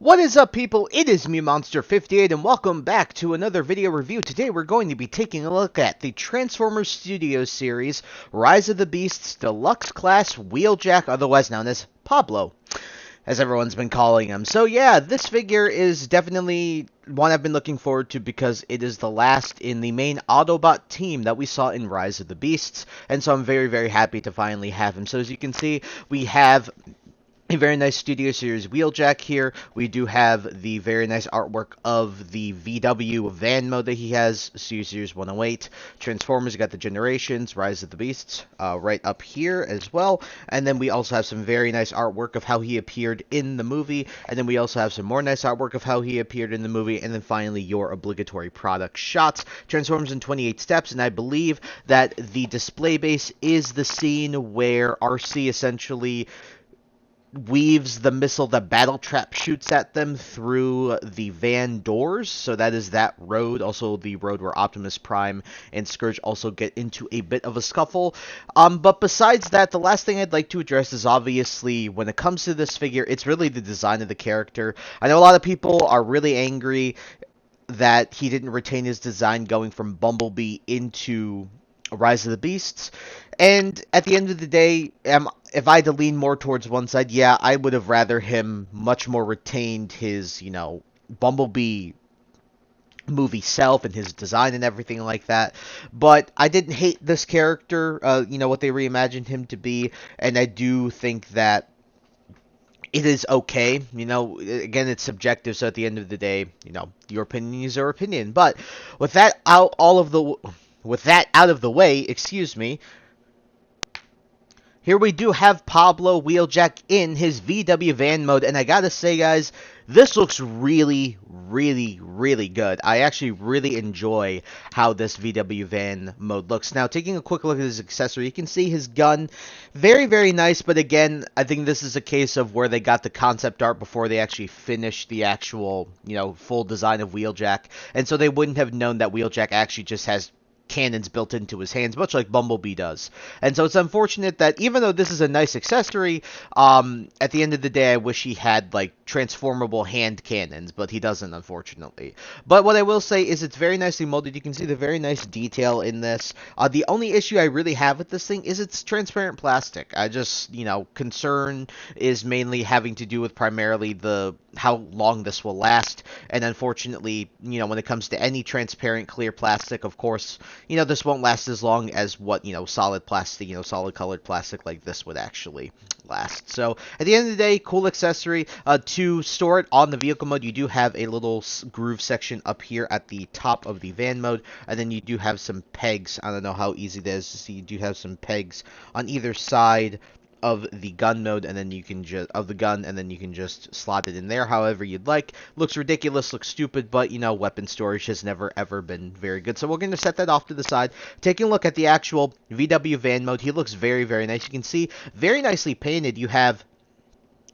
What is up, people? It is me, Monster58, and welcome back to another video review. Today we're going to be taking a look at the Transformers Studios series, Rise of the Beasts Deluxe Class Wheeljack, otherwise known as Pablo, as everyone's been calling him. So yeah, this figure is definitely one I've been looking forward to because it is the last in the main Autobot team that we saw in Rise of the Beasts, and so I'm very, very happy to finally have him. So as you can see, we have a very nice Studio Series Wheeljack here. We do have the very nice artwork of the VW van mode that he has, Studio Series 108. Transformers, got the Generations, Rise of the Beasts, right up here as well. And then we also have some very nice artwork of how he appeared in the movie. And then we also have some more nice artwork of how he appeared in the movie. And then finally, your obligatory product shots. Transformers in 28 steps, and I believe that the display base is the scene where RC essentially weaves the missile that Battletrap shoots at them through the van doors. So that is that road. Also the road where Optimus Prime and Scourge also get into a bit of a scuffle. But besides that, the last thing I'd like to address is obviously when it comes to this figure, it's really the design of the character. I know a lot of people are really angry that he didn't retain his design going from Bumblebee into Rise of the Beasts. And at the end of the day, if I had to lean more towards one side, yeah, I would have rather him much more retained his, Bumblebee movie self and his design and everything like that. But I didn't hate this character, what they reimagined him to be, and I do think that it is okay. Again, it's subjective, so at the end of the day, your opinion is your opinion. But with that out of the way, excuse me, here we do have Pablo Wheeljack in his VW van mode, and I gotta say, guys, this looks really, really, really good. I actually really enjoy how this VW van mode looks. Now, taking a quick look at his accessory, you can see his gun, very, very nice, but again, I think this is a case of where they got the concept art before they actually finished the actual, full design of Wheeljack, and so they wouldn't have known that Wheeljack actually just has cannons built into his hands, much like Bumblebee does. And so it's unfortunate that even though this is a nice accessory, at the end of the day, I wish he had, transformable hand cannons, but he doesn't, unfortunately. But what I will say is it's very nicely molded. You can see the very nice detail in this. The only issue I really have with this thing is it's transparent plastic. I just, concern is mainly having to do with primarily how long this will last. And unfortunately, when it comes to any transparent clear plastic, of course, this won't last as long as what, solid plastic, solid colored plastic like this would actually last. So at the end of the day, cool accessory. To store it on the vehicle mode, you do have a little groove section up here at the top of the van mode, and then you do have some pegs. I don't know how easy it is to see. You do have some pegs on either side of the gun mode, and then you can just slot it in there however you'd like. Looks ridiculous, looks stupid, but weapon storage has never ever been very good, so we're going to set that off to the side. Taking a look at the actual VW van mode, he looks very, very nice. You can see very nicely painted. You have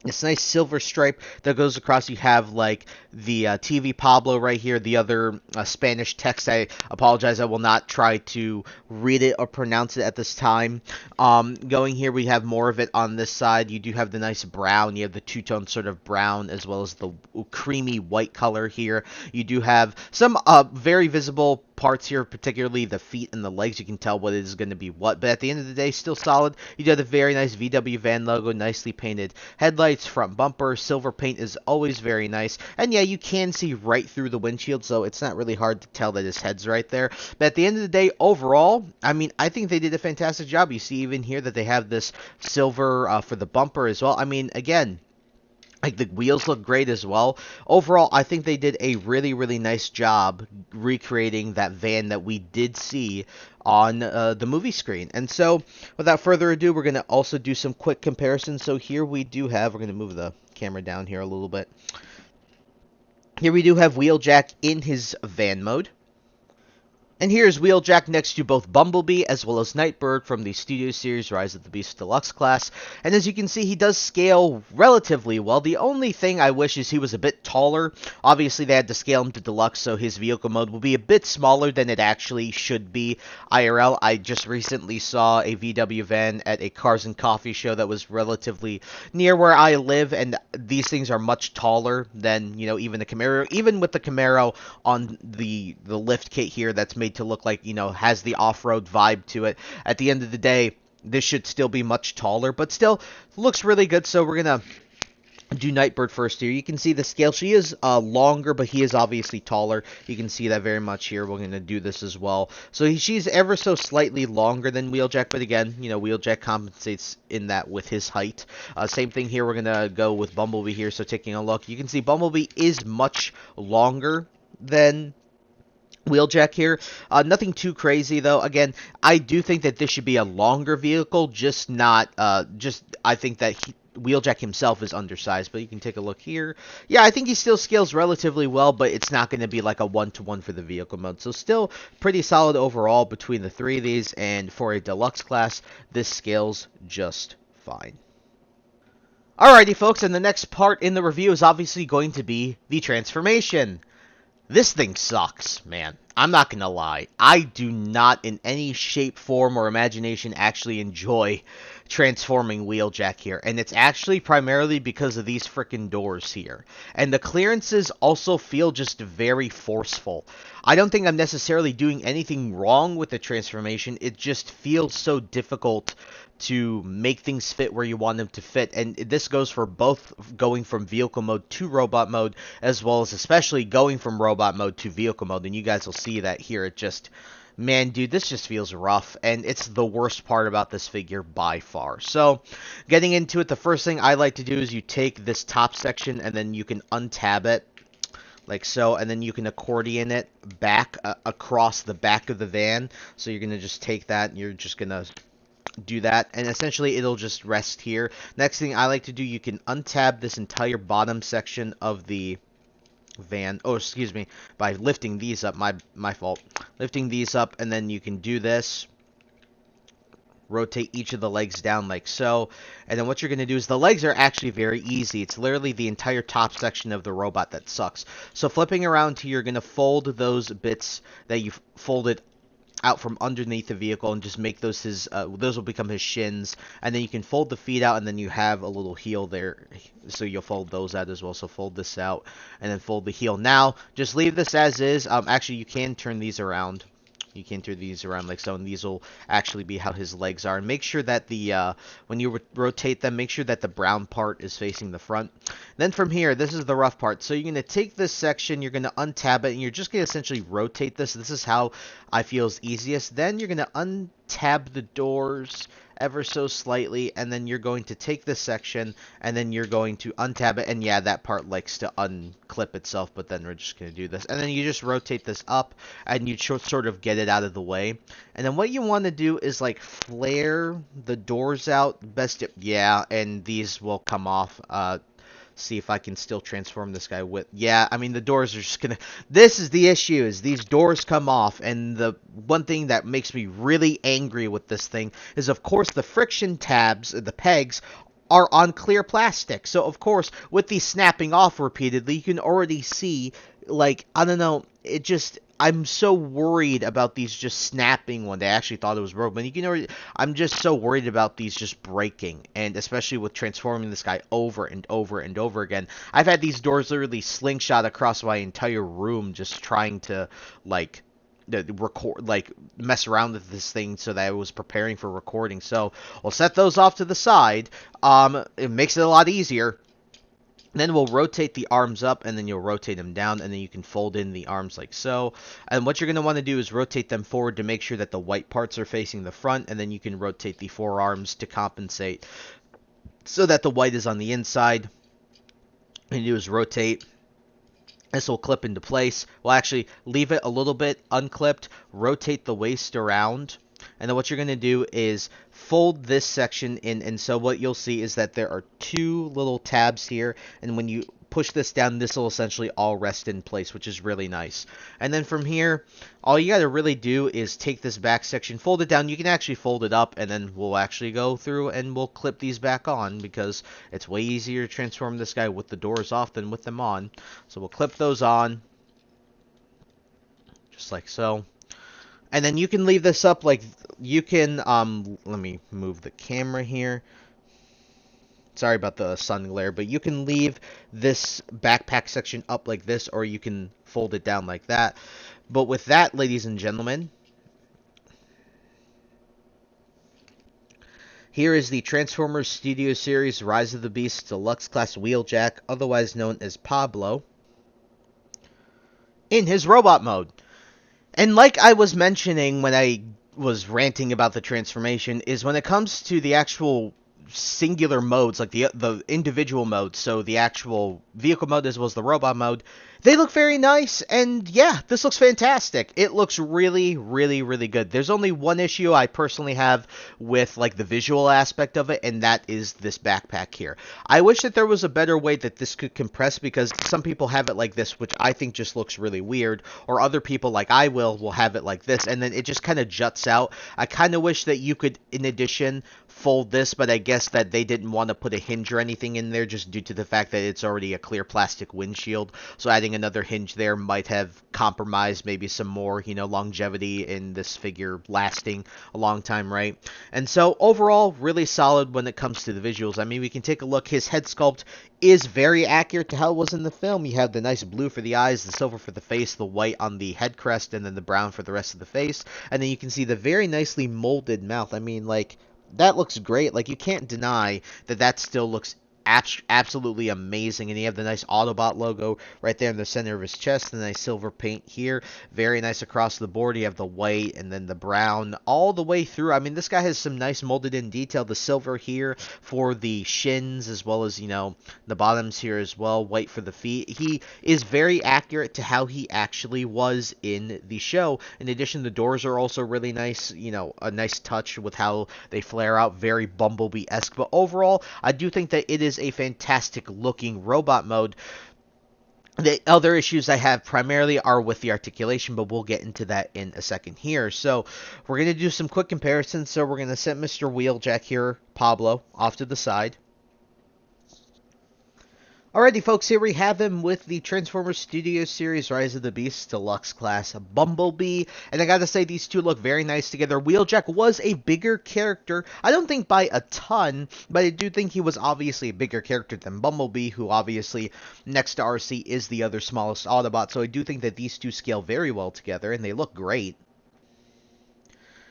this nice silver stripe that goes across. You have the TV Pablo right here, the other Spanish text. I apologize, I will not try to read it or pronounce it at this time. Going here, we have more of it on this side. You do have the nice brown. You have the two-tone sort of brown as well as the creamy white color here. You do have some very visible parts here, particularly the feet and the legs. You can tell what is going to be what, but at the end of the day, still solid. You do have the very nice VW van logo, nicely painted headlights, front bumper. Silver paint is always very nice, and yeah, you can see right through the windshield, so it's not really hard to tell that his head's right there. But at the end of the day, overall, I think they did a fantastic job. You see even here that they have this silver for the bumper as well. Again, the wheels look great as well. Overall, I think they did a really, really nice job recreating that van that we did see on the movie screen. And so, without further ado, we're going to also do some quick comparisons. So here we do have, we're going to move the camera down here a little bit. Here we do have Wheeljack in his van mode. And here's Wheeljack next to both Bumblebee as well as Nightbird from the Studio Series Rise of the Beast Deluxe class. And as you can see, he does scale relatively well. The only thing I wish is he was a bit taller. Obviously, they had to scale him to Deluxe, so his vehicle mode will be a bit smaller than it actually should be IRL. I just recently saw a VW van at a Cars and Coffee show that was relatively near where I live, and these things are much taller than, even the Camaro. Even with the Camaro on the lift kit here that's made to look like, has the off-road vibe to it. At the end of the day, this should still be much taller, but still looks really good. So we're going to do Nightbird first here. You can see the scale. She is longer, but he is obviously taller. You can see that very much here. We're going to do this as well. So she's ever so slightly longer than Wheeljack, but again, Wheeljack compensates in that with his height. Same thing here. We're going to go with Bumblebee here. So taking a look, you can see Bumblebee is much longer than Wheeljack here. Nothing too crazy though. Again, I do think that this should be a longer vehicle, just not I think that Wheeljack himself is undersized, but you can take a look here. Yeah, I think he still scales relatively well, but it's not going to be like a one-to-one for the vehicle mode. So still pretty solid overall between the three of these, and for a deluxe class, this scales just fine. Alrighty folks, and the next part in the review is obviously going to be the transformation. This thing sucks, man. I'm not gonna lie. I do not in any shape, form, or imagination actually enjoy transforming Wheeljack here. And it's actually primarily because of these frickin' doors here. And the clearances also feel just very forceful. I don't think I'm necessarily doing anything wrong with the transformation. It just feels so difficult to make things fit where you want them to fit, and this goes for both going from vehicle mode to robot mode, as well as especially going from robot mode to vehicle mode, and you guys will see that here. It just, man, dude, this just feels rough, and it's the worst part about this figure by far. So, getting into it, the first thing I like to do is you take this top section, and then you can untab it, like so, and then you can accordion it back across the back of the van. So you're going to just take that, and you're just going to do that, and essentially it'll just rest here. Next thing I like to do, you can untab this entire bottom section of the van, oh excuse me, by lifting these up, my fault, lifting these up, and then you can do this, rotate each of the legs down like so, and then what you're going to do is the legs are actually very easy. It's literally the entire top section of the robot that sucks. So flipping around here, you're going to fold those bits that you've folded out from underneath the vehicle and just make those his those will become his shins, and then you can fold the feet out, and then you have a little heel there, so you'll fold those out as well. So fold this out and then fold the heel. Now just leave this as is. Actually, you can turn these around. You can turn these around like so, and these will actually be how his legs are. And make sure that the when you rotate them, make sure that the brown part is facing the front. Then from here, this is the rough part. So you're going to take this section, you're going to untab it, and you're just going to essentially rotate this. This is how I feel is easiest. Then you're going to untab the doors ever so slightly, and then you're going to take this section, and then you're going to untab it, and yeah, that part likes to unclip itself, but then we're just going to do this, and then you just rotate this up, and you sort of get it out of the way, and then what you want to do is like flare the doors out, yeah, and these will come off. See if I can still transform this guy with, yeah, I mean, the doors are just gonna, this is the issue, is these doors come off, and the one thing that makes me really angry with this thing is, of course, the friction tabs, the pegs, are on clear plastic. So, of course, with these snapping off repeatedly, you can already see, like, I don't know, it just, I'm so worried about these just snapping when they actually thought it was broken. But you can already, I'm just so worried about these just breaking, and especially with transforming this guy over and over and over again. I've had these doors literally slingshot across my entire room just trying to, like, record, like, mess around with this thing so that I was preparing for recording. So we'll set those off to the side. It makes it a lot easier. Then we'll rotate the arms up, and then you'll rotate them down, and then you can fold in the arms like so. And what you're going to want to do is rotate them forward to make sure that the white parts are facing the front, and then you can rotate the forearms to compensate so that the white is on the inside. And you do is rotate. This will clip into place. We'll actually leave it a little bit unclipped, rotate the waist around, and then what you're going to do is fold this section in, and so what you'll see is that there are two little tabs here, and when you push this down, this will essentially all rest in place, which is really nice. And then from here, all you got to really do is take this back section, fold it down. You can actually fold it up, and then we'll actually go through and we'll clip these back on, because it's way easier to transform this guy with the doors off than with them on. So we'll clip those on, just like so. And then you can leave this up like, you can, let me move the camera here. Sorry about the sun glare, but you can leave this backpack section up like this, or you can fold it down like that. But with that, ladies and gentlemen, here is the Transformers Studio Series Rise of the Beasts Deluxe Class Wheeljack, otherwise known as Pablo, in his robot mode. And like I was mentioning when I was ranting about the transformation, is when it comes to the actual singular modes, like the individual modes, so the actual vehicle mode as well as the robot mode, they look very nice, and yeah, this looks fantastic. It looks really, really, really good. There's only one issue I personally have with like the visual aspect of it, and that is this backpack here. I wish that there was a better way that this could compress, because some people have it like this, which I think just looks really weird, or other people like I will have it like this, and then it just kind of juts out. I kind of wish that you could, in addition, fold this, but I guess that they didn't want to put a hinge or anything in there, just due to the fact that it's already a clear plastic windshield, so adding another hinge there might have compromised maybe some more, you know, longevity in this figure lasting a long time, right? And so overall, really solid when it comes to the visuals. I mean, we can take a look. His head sculpt is very accurate to how it was in the film. You have the nice blue for the eyes, the silver for the face, the white on the head crest, and then the brown for the rest of the face. And then you can see the very nicely molded mouth. I mean, like, that looks great. Like, you can't deny that that still looks absolutely amazing. And you have the nice Autobot logo right there in the center of his chest, the nice silver paint here, very nice across the board. You have the white and then the brown all the way through. I mean, this guy has some nice molded in detail. The silver here for the shins, as well as, you know, the bottoms here as well, white for the feet. He is very accurate to how he actually was in the show. In addition, the doors are also really nice, you know, a nice touch with how they flare out, very Bumblebee-esque. But overall, I do think that it is a fantastic looking robot mode. The other issues I have primarily are with the articulation, but we'll get into that in a second here. So we're going to do some quick comparisons. So we're going to set Mr. Wheeljack here, Pablo, off to the side. Alrighty, folks, here we have him with the Transformers Studio Series Rise of the Beasts Deluxe Class Bumblebee. And I gotta say, these two look very nice together. Wheeljack was a bigger character. I don't think by a ton, but I do think he was obviously a bigger character than Bumblebee, who obviously, next to RC, is the other smallest Autobot. So I do think that these two scale very well together, and they look great.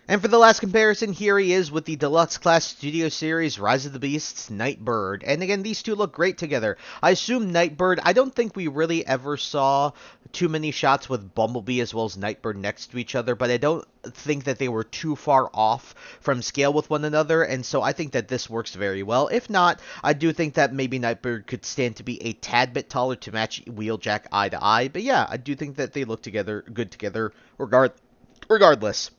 And for the last comparison, here he is with the Deluxe Class Studio Series Rise of the Beasts Nightbird. And again, these two look great together. I assume Nightbird, I don't think we really ever saw too many shots with Bumblebee as well as Nightbird next to each other, but I don't think that they were too far off from scale with one another, and so I think that this works very well. If not, I do think that maybe Nightbird could stand to be a tad bit taller to match Wheeljack eye to eye, but yeah, I do think that they look together, good together, regardless.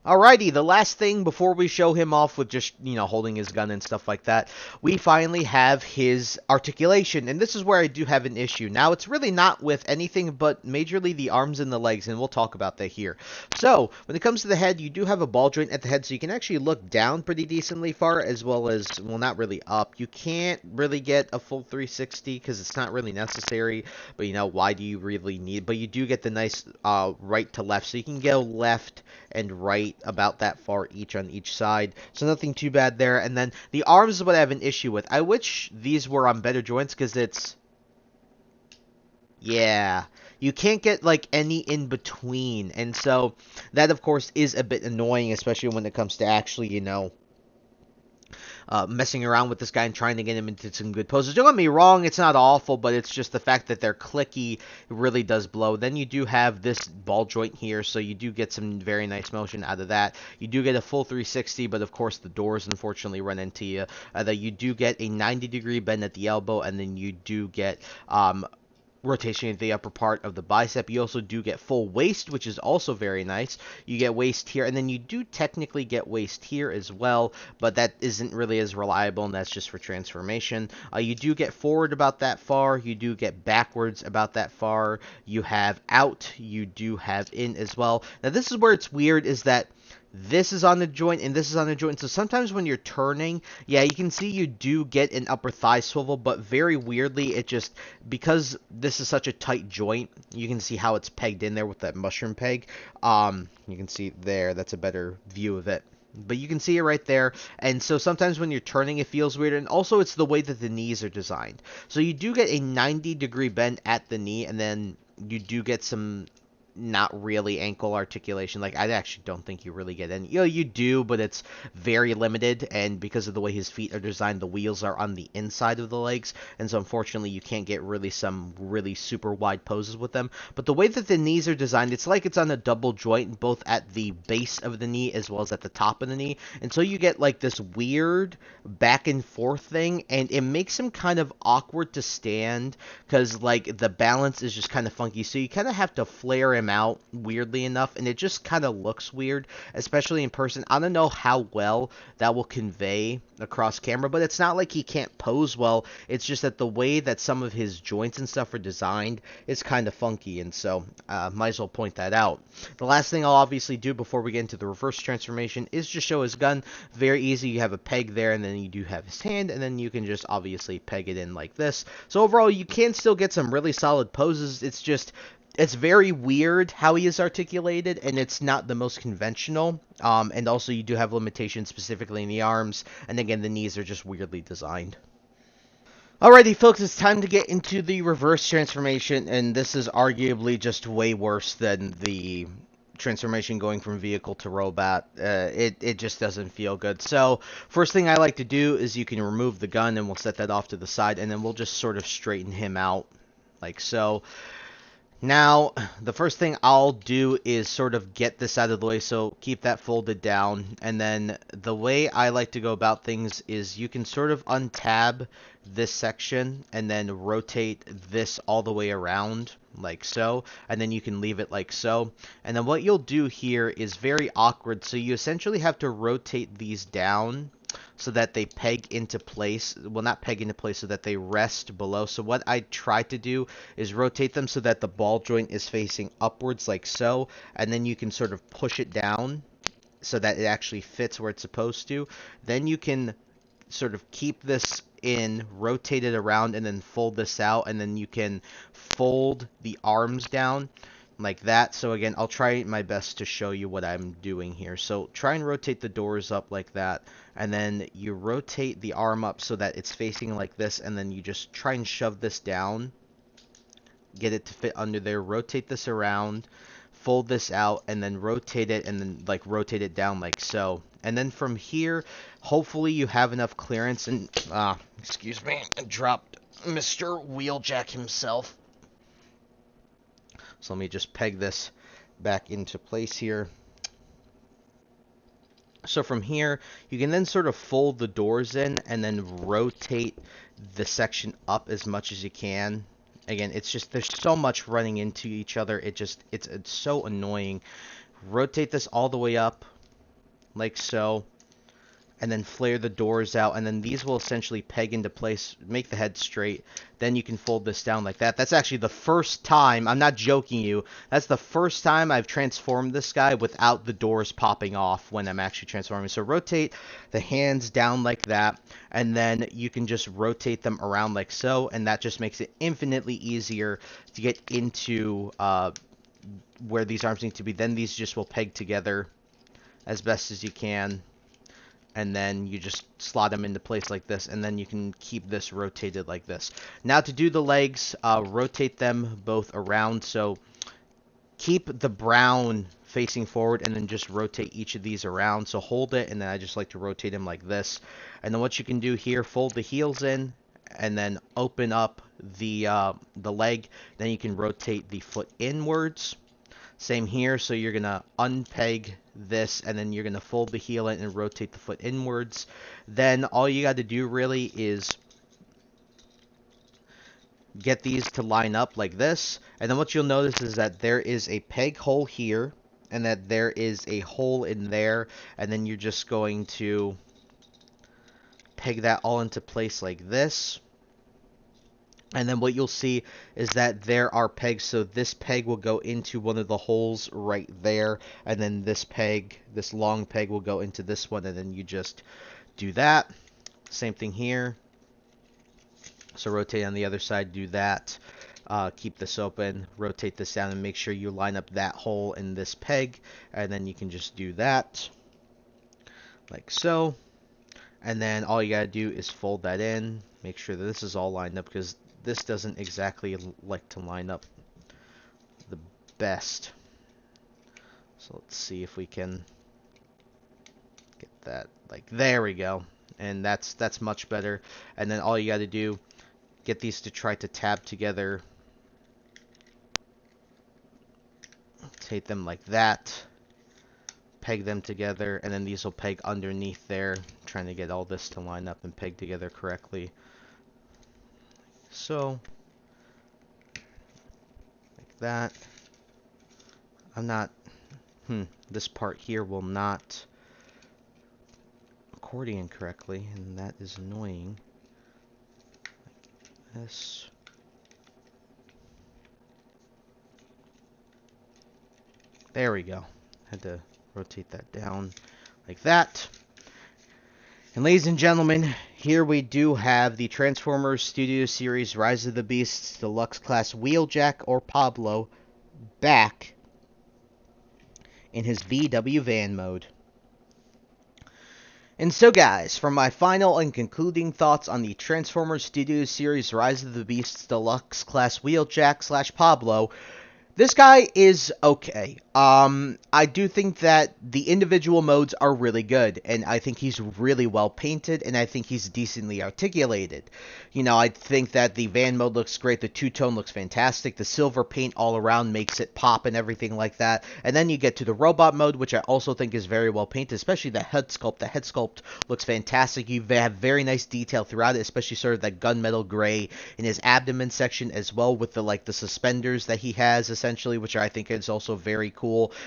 Alrighty, the last thing before we show him off with just, you know, holding his gun and stuff like that, we finally have his articulation, and this is where I do have an issue. Now, it's really not with anything but majorly the arms and the legs, and we'll talk about that here. So, when it comes to the head, you do have a ball joint at the head, so you can actually look down pretty decently far, as well as, well, not really up. You can't really get a full 360, because it's not really necessary, but, you know, why do you really need, but you do get the nice right to left, so you can go left and right about that far each on each side, so nothing too bad there. And then the arms is what I have an issue with. I wish these were on better joints, because it's, yeah, you can't get like any in between, and so that of course is a bit annoying, especially when it comes to actually, you know, messing around with this guy and trying to get him into some good poses. Don't get me wrong, it's not awful, but it's just the fact that they're clicky really does blow. Then you do have this ball joint here, so you do get some very nice motion out of that. You do get a full 360, but of course the doors unfortunately run into you. That you do get a 90-degree bend at the elbow, and then you do get rotation of the upper part of the bicep. You also do get full waist, which is also very nice. You get waist here, and then you do technically get waist here as well, but that isn't really as reliable, and that's just for transformation. You do get forward about that far. You do get backwards about that far. You have out. You do have in as well. Now, this is where it's weird, is that this is on the joint and this is on the joint. So sometimes when you're turning, yeah, you can see you do get an upper thigh swivel, but very weirdly, it just, because this is such a tight joint, you can see how it's pegged in there with that mushroom peg. You can see there, that's a better view of it. But you can see it right there, and so sometimes when you're turning, it feels weird, and also it's the way that the knees are designed. So you do get a 90-degree bend at the knee, and then you do get some not really ankle articulation. Like, I actually don't think you really get any. You know, you do, but it's very limited, and because of the way his feet are designed, the wheels are on the inside of the legs, and so unfortunately you can't get really some really super wide poses with them. But the way that the knees are designed, it's like it's on a double joint, both at the base of the knee as well as at the top of the knee, and so you get like this weird back and forth thing, and it makes him kind of awkward to stand, because like the balance is just kind of funky, so you kind of have to flare him out weirdly enough, and it just kind of looks weird, especially in person. I don't know how well that will convey across camera, but it's not like he can't pose well. It's just that the way that some of his joints and stuff are designed is kind of funky, and so might as well point that out. The last thing I'll obviously do before we get into the reverse transformation is just show his gun. Very easy. You have a peg there, and then you do have his hand, and then you can just obviously peg it in like this. So overall, you can still get some really solid poses. It's just, it's very weird how he is articulated, and it's not the most conventional. And also you do have limitations specifically in the arms, and again, the knees are just weirdly designed. Alrighty, folks, it's time to get into the reverse transformation, and this is arguably just way worse than the transformation going from vehicle to robot. It just doesn't feel good. So first thing I like to do is you can remove the gun, and we'll set that off to the side, and then we'll just sort of straighten him out like so. Now, the first thing I'll do is sort of get this out of the way, so keep that folded down. And then the way I like to go about things is you can sort of untab this section and then rotate this all the way around like so, and then you can leave it like so. And then what you'll do here is very awkward, so you essentially have to rotate these down so that they peg into place. Well, not peg into place, so that they rest below. So what I try to do is rotate them so that the ball joint is facing upwards like so, and then you can sort of push it down so that it actually fits where it's supposed to. Then you can sort of keep this in, rotate it around, and then fold this out, and then you can fold the arms down like that. So again, I'll try my best to show you what I'm doing here. So try and rotate the doors up like that, and then you rotate the arm up so that it's facing like this, and then you just try and shove this down, get it to fit under there, rotate this around, fold this out, and then rotate it, and then like rotate it down like so. And then from here, hopefully you have enough clearance, and excuse me, I dropped Mr. Wheeljack himself. So let me just peg this back into place here. So from here, you can then sort of fold the doors in and then rotate the section up as much as you can. Again, it's just, there's so much running into each other. It's so annoying. Rotate this all the way up like so, and then flare the doors out, and then these will essentially peg into place, make the head straight. Then you can fold this down like that. That's actually the first time, I'm not joking you, that's the first time I've transformed this guy without the doors popping off when I'm actually transforming. So rotate the hands down like that, and then you can just rotate them around like so, and that just makes it infinitely easier to get into where these arms need to be. Then these just will peg together as best as you can, and then you just slot them into place like this, and then you can keep this rotated like this. Now to do the legs, rotate them both around, so keep the brown facing forward, and then just rotate each of these around. So hold it, and then I just like to rotate them like this. And then what you can do here, fold the heels in, and then open up the leg. Then you can rotate the foot inwards. Same here, so you're going to unpeg this, and then you're going to fold the heel in and rotate the foot inwards. Then all you got to do really is get these to line up like this. And then what you'll notice is that there is a peg hole here, and that there is a hole in there, and then you're just going to peg that all into place like this. And then what you'll see is that there are pegs, so this peg will go into one of the holes right there, and then this peg, this long peg, will go into this one, and then you just do that. Same thing here. So rotate on the other side, do that. Keep this open, rotate this down, and make sure you line up that hole in this peg, and then you can just do that, like so. And then all you gotta do is fold that in, make sure that this is all lined up, because this doesn't exactly like to line up the best. So let's see if we can get that, like, there we go. And that's much better. And then all you got to do, get these to try to tab together. Take them like that. Peg them together, and then these will peg underneath there. Trying to get all this to line up and peg together correctly. So, like that. I'm not, this part here will not accordion correctly, and that is annoying. Like this. There we go. Had to rotate that down like that. And ladies and gentlemen, here we do have the Transformers Studio Series Rise of the Beasts Deluxe Class Wheeljack or Pablo back in his VW van mode. And so guys, for my final and concluding thoughts on the Transformers Studio Series Rise of the Beasts Deluxe Class Wheeljack / Pablo, this guy is okay. I do think that the individual modes are really good, and I think he's really well painted, and I think he's decently articulated. You know, I think that the van mode looks great, the two-tone looks fantastic, the silver paint all around makes it pop and everything like that, and then you get to the robot mode, which I also think is very well painted, especially the head sculpt. The head sculpt looks fantastic. You have very nice detail throughout it, especially sort of that gunmetal gray in his abdomen section, as well with the suspenders that he has, essentially, which I think is also very cool.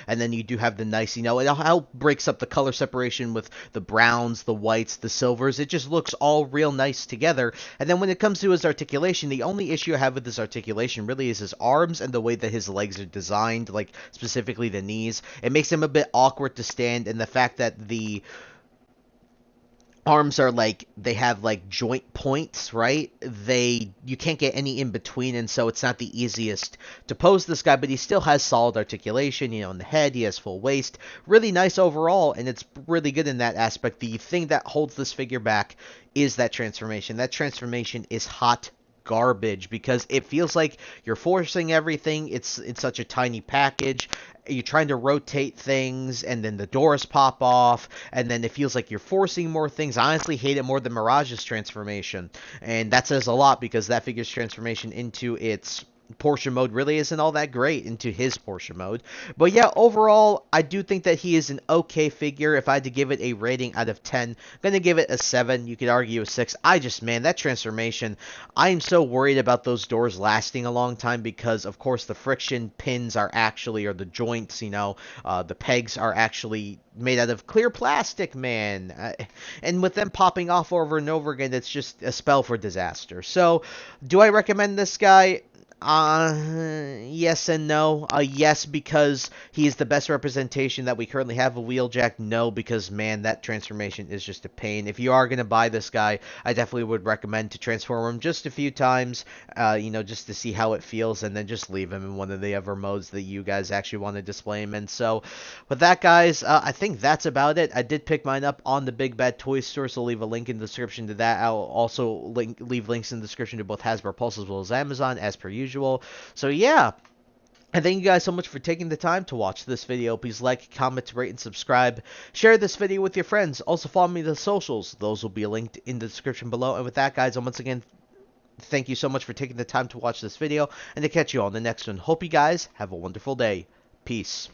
And then you do have the nice, you know, how it breaks up the color separation with the browns, the whites, the silvers. It just looks all real nice together. And then when it comes to his articulation, the only issue I have with his articulation really is his arms and the way that his legs are designed, like specifically the knees. It makes him a bit awkward to stand, and the fact that the arms are they have joint points, right? You can't get any in between, and so it's not the easiest to pose this guy, but he still has solid articulation, you know, in the head. He has full waist. Really nice overall, and it's really good in that aspect. The thing that holds this figure back is that transformation. That transformation is hot garbage because it feels like you're forcing everything. It's such a tiny package. You're trying to rotate things, and then the doors pop off, and then it feels like you're forcing more things. I honestly hate it more than Mirage's transformation, and that says a lot because that figure's transformation into its Porsche mode really isn't all that great, into his Porsche mode. But yeah, overall, I do think that he is an okay figure. If I had to give it a rating out of 10, I'm going to give it a 7. You could argue a 6. Man, that transformation, I am so worried about those doors lasting a long time because, of course, the friction pins are actually, or the joints, you know, the pegs are actually made out of clear plastic, man. And with them popping off over and over again, it's just a spell for disaster. So, do I recommend this guy? Yes and no. Yes, because he is the best representation that we currently have of Wheeljack. No, because, man, that transformation is just a pain. If you are going to buy this guy, I definitely would recommend to transform him just a few times, you know, just to see how it feels, and then just leave him in one of the other modes that you guys actually want to display him in. So, with that, guys, I think that's about it. I did pick mine up on the Big Bad Toy Store, so I'll leave a link in the description to that. I'll also leave links in the description to both Hasbro Pulse as well as Amazon, as per usual. So yeah, and thank you guys so much for taking the time to watch this video. Please like, comment, rate, and subscribe. Share this video with your friends. Also follow me on the socials. Those will be linked in the description below. And with that, guys, once again, thank you so much for taking the time to watch this video, and to catch you on the next one. Hope you guys have a wonderful day. Peace.